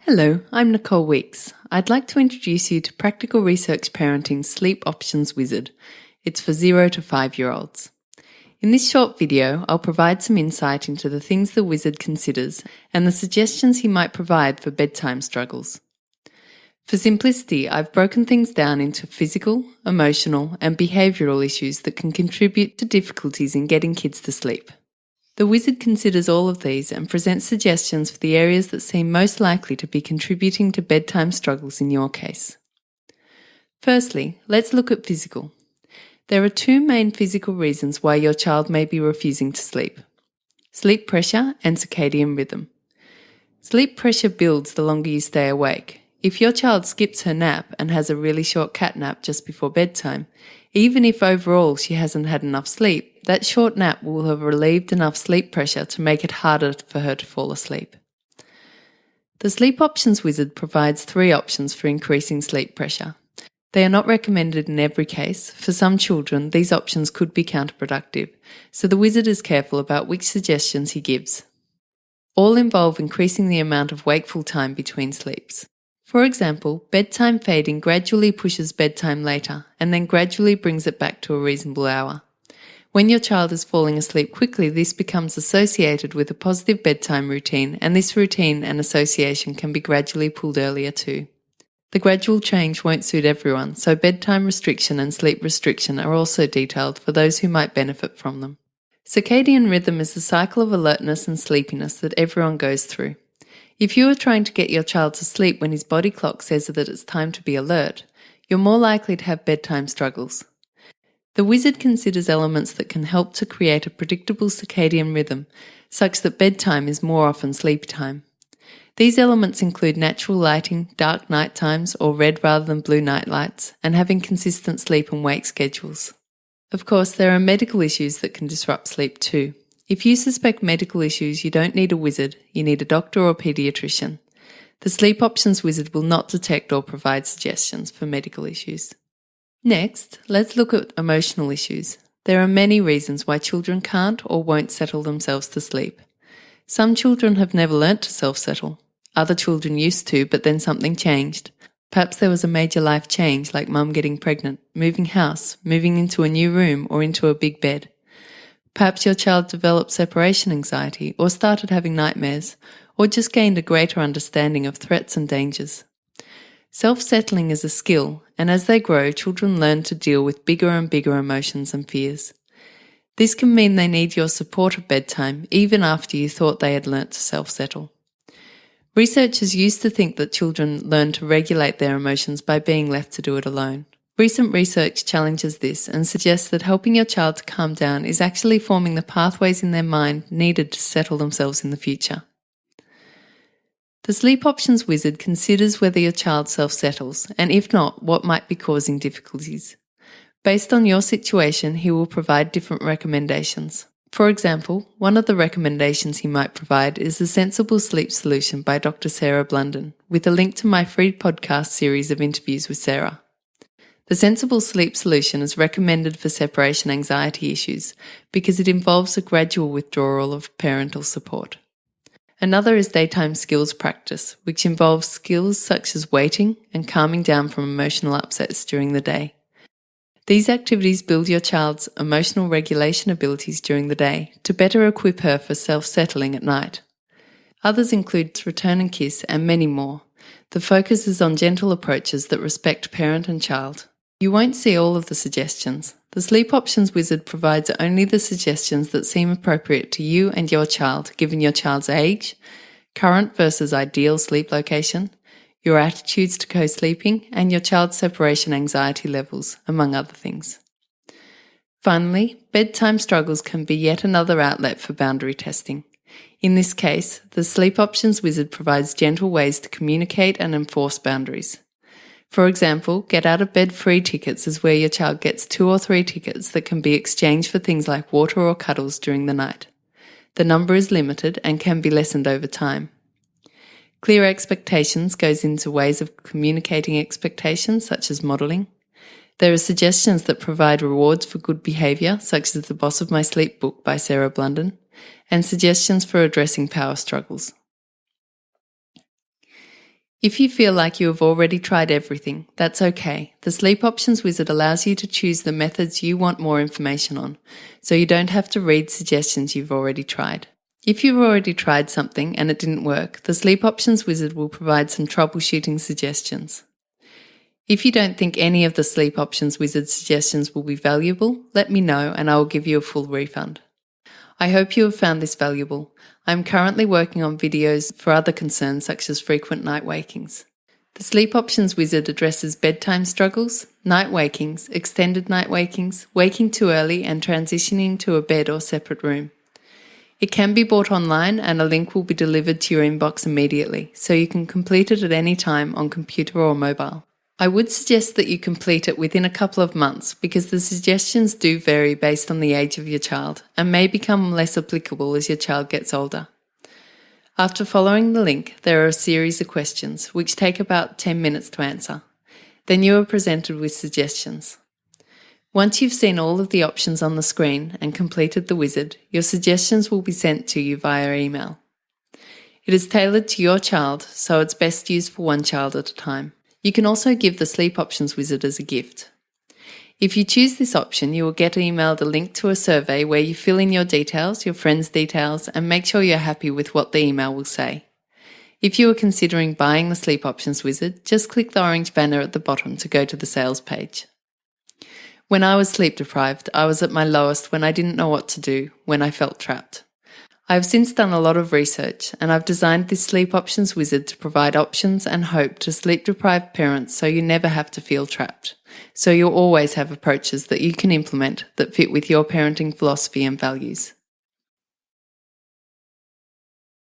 Hello, I'm Nicole Weeks. I'd like to introduce you to Practical Research Parenting's Sleep Options Wizard. It's for 0 to 5-year-olds. In this short video, I'll provide some insight into the things the wizard considers and the suggestions he might provide for bedtime struggles. For simplicity, I've broken things down into physical, emotional, and behavioural issues that can contribute to difficulties in getting kids to sleep. The wizard considers all of these and presents suggestions for the areas that seem most likely to be contributing to bedtime struggles in your case. Firstly, let's look at physical. There are two main physical reasons why your child may be refusing to sleep: sleep pressure and circadian rhythm. Sleep pressure builds the longer you stay awake. If your child skips her nap and has a really short cat nap just before bedtime, even if overall she hasn't had enough sleep, that short nap will have relieved enough sleep pressure to make it harder for her to fall asleep. The Sleep Options Wizard provides 3 options for increasing sleep pressure. They are not recommended in every case. For some children, these options could be counterproductive, so the wizard is careful about which suggestions he gives. All involve increasing the amount of wakeful time between sleeps. For example, bedtime fading gradually pushes bedtime later and then gradually brings it back to a reasonable hour. When your child is falling asleep quickly, this becomes associated with a positive bedtime routine, and this routine and association can be gradually pulled earlier too. The gradual change won't suit everyone, so bedtime restriction and sleep restriction are also detailed for those who might benefit from them. Circadian rhythm is the cycle of alertness and sleepiness that everyone goes through. If you are trying to get your child to sleep when his body clock says that it's time to be alert, you're more likely to have bedtime struggles. The wizard considers elements that can help to create a predictable circadian rhythm, such that bedtime is more often sleep time. These elements include natural lighting, dark night times or red rather than blue night lights, and having consistent sleep and wake schedules. Of course, there are medical issues that can disrupt sleep too. If you suspect medical issues, you don't need a wizard, you need a doctor or paediatrician. The Sleep Options Wizard will not detect or provide suggestions for medical issues. Next, let's look at emotional issues. There are many reasons why children can't or won't settle themselves to sleep. Some children have never learnt to self-settle. Other children used to, but then something changed. Perhaps there was a major life change, like mum getting pregnant, moving house, moving into a new room or into a big bed. Perhaps your child developed separation anxiety or started having nightmares, or just gained a greater understanding of threats and dangers. Self-settling is a skill, and as they grow, children learn to deal with bigger and bigger emotions and fears. This can mean they need your support at bedtime, even after you thought they had learnt to self-settle. Researchers used to think that children learn to regulate their emotions by being left to do it alone. Recent research challenges this and suggests that helping your child to calm down is actually forming the pathways in their mind needed to settle themselves in the future. The Sleep Options Wizard considers whether your child self-settles, and if not, what might be causing difficulties. Based on your situation, he will provide different recommendations. For example, one of the recommendations he might provide is the Sensible Sleep Solution by Dr. Sarah Blunden, with a link to my free podcast series of interviews with Sarah. The Sensible Sleep Solution is recommended for separation anxiety issues because it involves a gradual withdrawal of parental support. Another is daytime skills practice, which involves skills such as waiting and calming down from emotional upsets during the day. These activities build your child's emotional regulation abilities during the day to better equip her for self-settling at night. Others include Return and Kiss and many more. The focus is on gentle approaches that respect parent and child. You won't see all of the suggestions. The Sleep Options Wizard provides only the suggestions that seem appropriate to you and your child, given your child's age, current versus ideal sleep location, your attitudes to co-sleeping, and your child's separation anxiety levels, among other things. Finally, bedtime struggles can be yet another outlet for boundary testing. In this case, the Sleep Options Wizard provides gentle ways to communicate and enforce boundaries. For example, get out of bed free tickets is where your child gets 2 or 3 tickets that can be exchanged for things like water or cuddles during the night. The number is limited and can be lessened over time. Clear expectations goes into ways of communicating expectations, such as modelling. There are suggestions that provide rewards for good behaviour, such as The Boss of My Sleep book by Sarah Blunden, and suggestions for addressing power struggles. If you feel like you have already tried everything, that's okay. The Sleep Options Wizard allows you to choose the methods you want more information on, so you don't have to read suggestions you've already tried. If you've already tried something and it didn't work, the Sleep Options Wizard will provide some troubleshooting suggestions. If you don't think any of the Sleep Options Wizard suggestions will be valuable, let me know and I will give you a full refund. I hope you have found this valuable. I am currently working on videos for other concerns such as frequent night wakings. The Sleep Options Wizard addresses bedtime struggles, night wakings, extended night wakings, waking too early and transitioning to a bed or separate room. It can be bought online and a link will be delivered to your inbox immediately, so you can complete it at any time on computer or mobile. I would suggest that you complete it within a couple of months because the suggestions do vary based on the age of your child and may become less applicable as your child gets older. After following the link, there are a series of questions which take about 10 minutes to answer. Then you are presented with suggestions. Once you've seen all of the options on the screen and completed the wizard, your suggestions will be sent to you via email. It is tailored to your child, so it's best used for one child at a time. You can also give the Sleep Options Wizard as a gift. If you choose this option, you will get emailed a link to a survey where you fill in your details, your friends' details, and make sure you're happy with what the email will say. If you are considering buying the Sleep Options Wizard, just click the orange banner at the bottom to go to the sales page. When I was sleep deprived, I was at my lowest when I didn't know what to do, when I felt trapped. I have since done a lot of research and I've designed this Sleep Options Wizard to provide options and hope to sleep-deprived parents so you never have to feel trapped. So you'll always have approaches that you can implement that fit with your parenting philosophy and values.